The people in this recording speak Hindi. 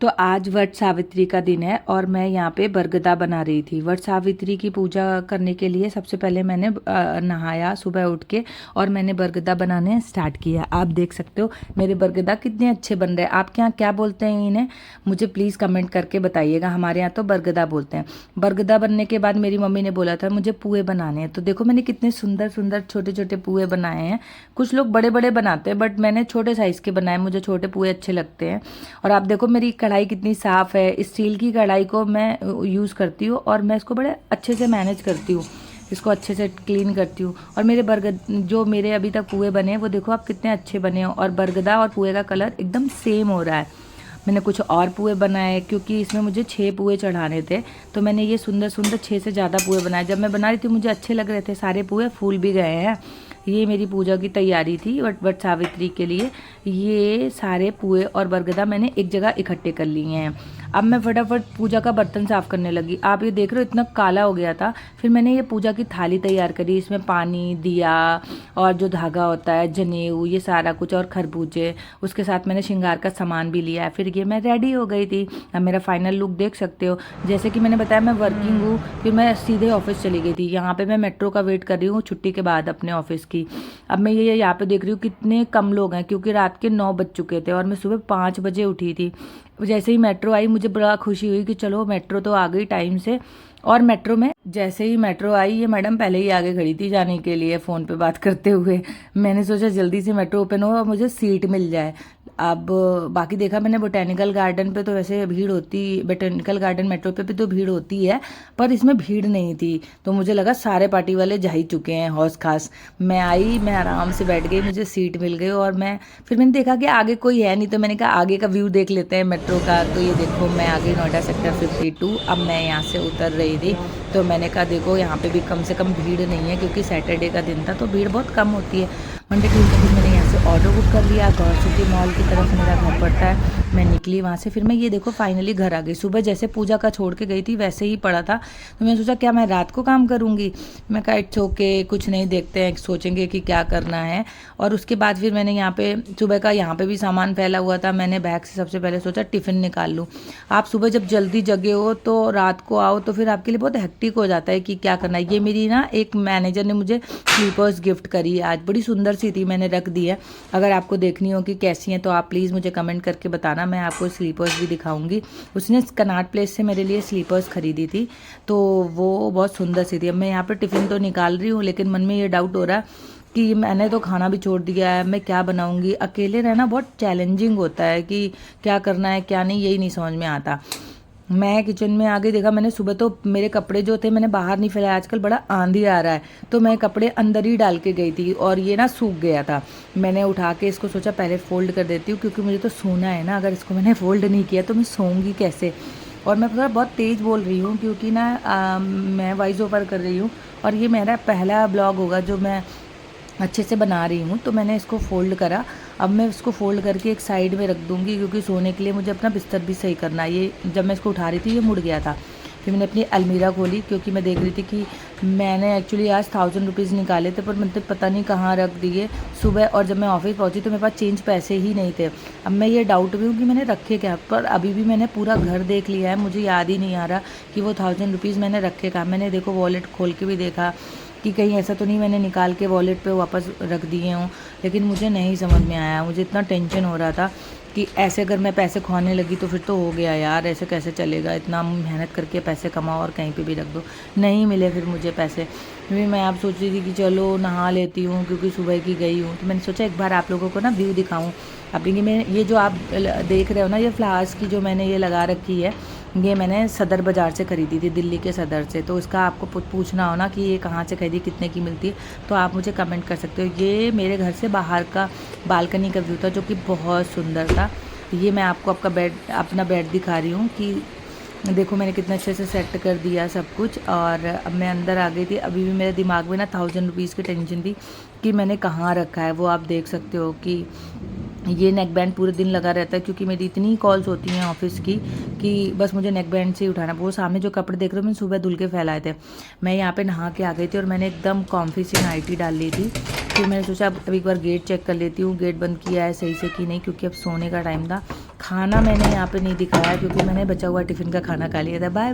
तो आज वट सावित्री का दिन है और मैं यहाँ पे बरगदा बना रही थी। वट सावित्री की पूजा करने के लिए सबसे पहले मैंने नहाया सुबह उठ के और मैंने बरगदा बनाने स्टार्ट किया। आप देख सकते हो मेरे बरगदा कितने अच्छे बन रहे हैं। आपके यहाँ क्या बोलते हैं इन्हें, मुझे प्लीज़ कमेंट करके बताइएगा। हमारे यहाँ तो बरगदा बोलते हैं। बरगदा बनने के बाद मेरी मम्मी ने बोला था मुझे पुए बनाने हैं, तो देखो मैंने कितने सुंदर सुंदर छोटे छोटे पुए बनाए हैं। कुछ लोग बड़े बड़े बनाते हैं बट मैंने छोटे साइज़ के बनाए, मुझे छोटे पुए अच्छे लगते हैं। और आप देखो मेरी कढ़ाई कितनी साफ़ है। स्टील की कढ़ाई को मैं यूज़ करती हूँ और मैं इसको बड़े अच्छे से मैनेज करती हूँ, इसको अच्छे से क्लीन करती हूँ। और मेरे बरगद जो मेरे अभी तक पुए बने हैं वो देखो आप कितने अच्छे बने हो। और बरगदा और पुए का कलर एकदम सेम हो रहा है। मैंने कुछ और पुए बनाए क्योंकि इसमें मुझे 6 पुए चढ़ाने थे, तो मैंने ये सुंदर सुंदर 6 से ज़्यादा पुए बनाए। जब मैं बना रही थी मुझे अच्छे लग रहे थे, सारे पुए फूल भी गए हैं। ये मेरी पूजा की तैयारी थी वट सावित्री के लिए। ये सारे पुए और बरगदा मैंने एक जगह इकट्ठे कर लिए हैं। अब मैं फटाफट पूजा का बर्तन साफ़ करने लगी। आप ये देख रहे हो इतना काला हो गया था। फिर मैंने ये पूजा की थाली तैयार करी, इसमें पानी दिया और जो धागा होता है, जनेऊ, ये सारा कुछ और खरबूजे, उसके साथ मैंने श्रृंगार का सामान भी लिया है। फिर ये मैं रेडी हो गई थी। अब मेरा फाइनल लुक देख सकते हो। जैसे कि मैंने बताया मैं वर्किंग हूँ, फिर मैं सीधे ऑफिस चली गई थी। यहाँ पे मैं मेट्रो का वेट कर रही हूँ छुट्टी के बाद अपने ऑफिस की। अब मैं ये यहाँ पे देख रही हूँ कितने कम लोग हैं क्योंकि रात के 9 बज चुके थे और मैं सुबह 5 बजे उठी थी। जैसे ही मेट्रो आई मुझे बड़ा खुशी हुई कि चलो मेट्रो तो आ गई टाइम से। और मेट्रो में जैसे ही मेट्रो आई, ये मैडम पहले ही आगे खड़ी थी जाने के लिए फ़ोन पे बात करते हुए। मैंने सोचा जल्दी से मेट्रो ओपन हो और मुझे सीट मिल जाए। अब बाकी देखा मैंने बोटेनिकल गार्डन पे तो वैसे भीड़ होती, बोटेनिकल गार्डन मेट्रो पे भी तो भीड़ होती है, पर इसमें भीड़ नहीं थी। तो मुझे लगा सारे पार्टी वाले जा ही चुके हैं हौस खास। मैं आई, मैं आराम से बैठ गई, मुझे सीट मिल गई। और फिर मैंने देखा कि आगे कोई है नहीं, तो मैंने कहा आगे का व्यू देख लेते हैं मेट्रो का। तो ये देखो मैं आ गई नोएडा सेक्टर 52। अब मैं यहाँ से उतर रही थी, तो मैंने कहा देखो यहाँ पे भी कम से कम भीड़ नहीं है क्योंकि सैटरडे का दिन था तो भीड़ बहुत कम होती है। मंडे ट्यूजडे फिर मैंने यहाँ से ऑटो बुक कर लिया। गौर सिटी मॉल की तरफ मेरा घर पड़ता है। मैं निकली वहाँ से, फिर मैं ये देखो फाइनली घर आ गई। सुबह जैसे पूजा का छोड़ के गई थी वैसे ही पड़ा था, तो मैंने सोचा क्या मैं रात को काम करूँगी। मैं कहा इट्स ओके, कुछ नहीं, देखते हैं, सोचेंगे कि क्या करना है। और उसके बाद फिर मैंने यहाँ पे सुबह का यहाँ पे भी सामान फैला हुआ था। मैंने बैग से सबसे पहले सोचा टिफ़िन निकाल लूँ। आप सुबह जब जल्दी जगे हो तो रात को आओ तो फिर आपके लिए बहुत हेक्टिक हो जाता है कि क्या करना है। ये मेरी ना एक मैनेजर ने मुझे स्लीपर्स गिफ्ट करी आज, बड़ी सुंदर सी थी, मैंने रख दी है। अगर आपको देखनी हो कि कैसी हैं तो आप प्लीज़ मुझे कमेंट करके बताना, मैं आपको स्लीपर्स भी दिखाऊंगी। उसने कनॉट प्लेस से मेरे लिए स्लीपर्स खरीदी थी, तो वो बहुत सुंदर सी थी। अब मैं यहाँ पर टिफ़िन तो निकाल रही हूँ लेकिन मन में ये डाउट हो रहा है कि मैंने तो खाना भी छोड़ दिया है, मैं क्या बनाऊंगी। अकेले रहना बहुत चैलेंजिंग होता है कि क्या करना है क्या नहीं, यही नहीं समझ में आता। मैं किचन में आ गई, देखा मैंने सुबह तो मेरे कपड़े जो थे मैंने बाहर नहीं फैलाया, आजकल बड़ा आंधी आ रहा है तो मैं कपड़े अंदर ही डाल के गई थी और ये ना सूख गया था। मैंने उठा के इसको सोचा पहले फ़ोल्ड कर देती हूँ क्योंकि मुझे तो सोना है ना, अगर इसको मैंने फ़ोल्ड नहीं किया तो मैं सोऊंगी कैसे। और मैं थोड़ा बहुत तेज़ बोल रही हूँ क्योंकि ना मैं वॉइस ओवर कर रही हूँ और ये मेरा पहला ब्लॉग होगा जो मैं अच्छे से बना रही हूँ। तो मैंने इसको फ़ोल्ड करा। अब मैं इसको फ़ोल्ड करके एक साइड में रख दूँगी क्योंकि सोने के लिए मुझे अपना बिस्तर भी सही करना है। ये जब मैं इसको उठा रही थी ये मुड़ गया था। फिर मैंने अपनी अलमीरा खोली क्योंकि मैं देख रही थी कि मैंने एक्चुअली आज 1000 रुपीज़ निकाले थे पर मैंने पता नहीं कहाँ रख दिए सुबह। और जब मैं ऑफिस पहुँची तो मेरे पास चेंज पैसे ही नहीं थे। अब मैं ये डाउट भी हूँ कि मैंने रखे क्या, पर अभी भी मैंने पूरा घर देख लिया है, मुझे याद ही नहीं आ रहा कि वो 1000 रुपीज़ मैंने रखे कहाँ। मैंने देखो वॉलेट खोल के भी देखा कि कहीं ऐसा तो नहीं मैंने निकाल के वॉलेट पे वापस रख दिए हों, लेकिन मुझे नहीं समझ में आया। मुझे इतना टेंशन हो रहा था कि ऐसे अगर मैं पैसे खोने लगी तो फिर तो हो गया यार, ऐसे कैसे चलेगा, इतना मेहनत करके पैसे कमाओ और कहीं पे भी रख दो, नहीं मिले फिर मुझे पैसे। फिर मैं आप सोच रही थी कि चलो नहा लेती हूँ क्योंकि सुबह की गई हूँ, तो मैंने सोचा एक बार आप लोगों को ना व्यू दिखाऊँ। अब ये जो आप देख रहे हो ना, ये फ्लावर्स की जो मैंने ये लगा रखी है, ये मैंने सदर बाज़ार से ख़रीदी थी, दिल्ली के सदर से। तो इसका आपको पूछना हो ना कि ये कहाँ से खरीदी, कितने की मिलती है, तो आप मुझे कमेंट कर सकते हो। ये मेरे घर से बाहर का बालकनी का व्यू था जो कि बहुत सुंदर था। ये मैं आपको अपना बेड दिखा रही हूँ कि देखो मैंने कितना अच्छे से सेट कर दिया सब कुछ। और अब मैं अंदर आ गई थी। अभी भी मेरे दिमाग में ना 1000 रुपीज़ की टेंशन थी कि मैंने कहाँ रखा है। वो आप देख सकते हो कि ये नेक बैंड पूरे दिन लगा रहता है क्योंकि मेरी इतनी कॉल्स होती हैं ऑफिस की कि बस मुझे नेक बैंड से ही उठाना। वो सामने जो कपड़े देख रहे हो मैंने सुबह धुल के फैलाए थे। मैं यहाँ पे नहा के आ गई थी और मैंने एकदम कॉम्फी सी नाइटी डाल ली थी। फिर मैंने सोचा अब एक बार गेट चेक कर लेती हूँ, गेट बंद किया है सही से कि नहीं, क्योंकि अब सोने का टाइम था। खाना मैंने यहाँ पे नहीं दिखाया क्योंकि मैंने बचा हुआ टिफ़िन का खाना खा लिया था। Bye bye.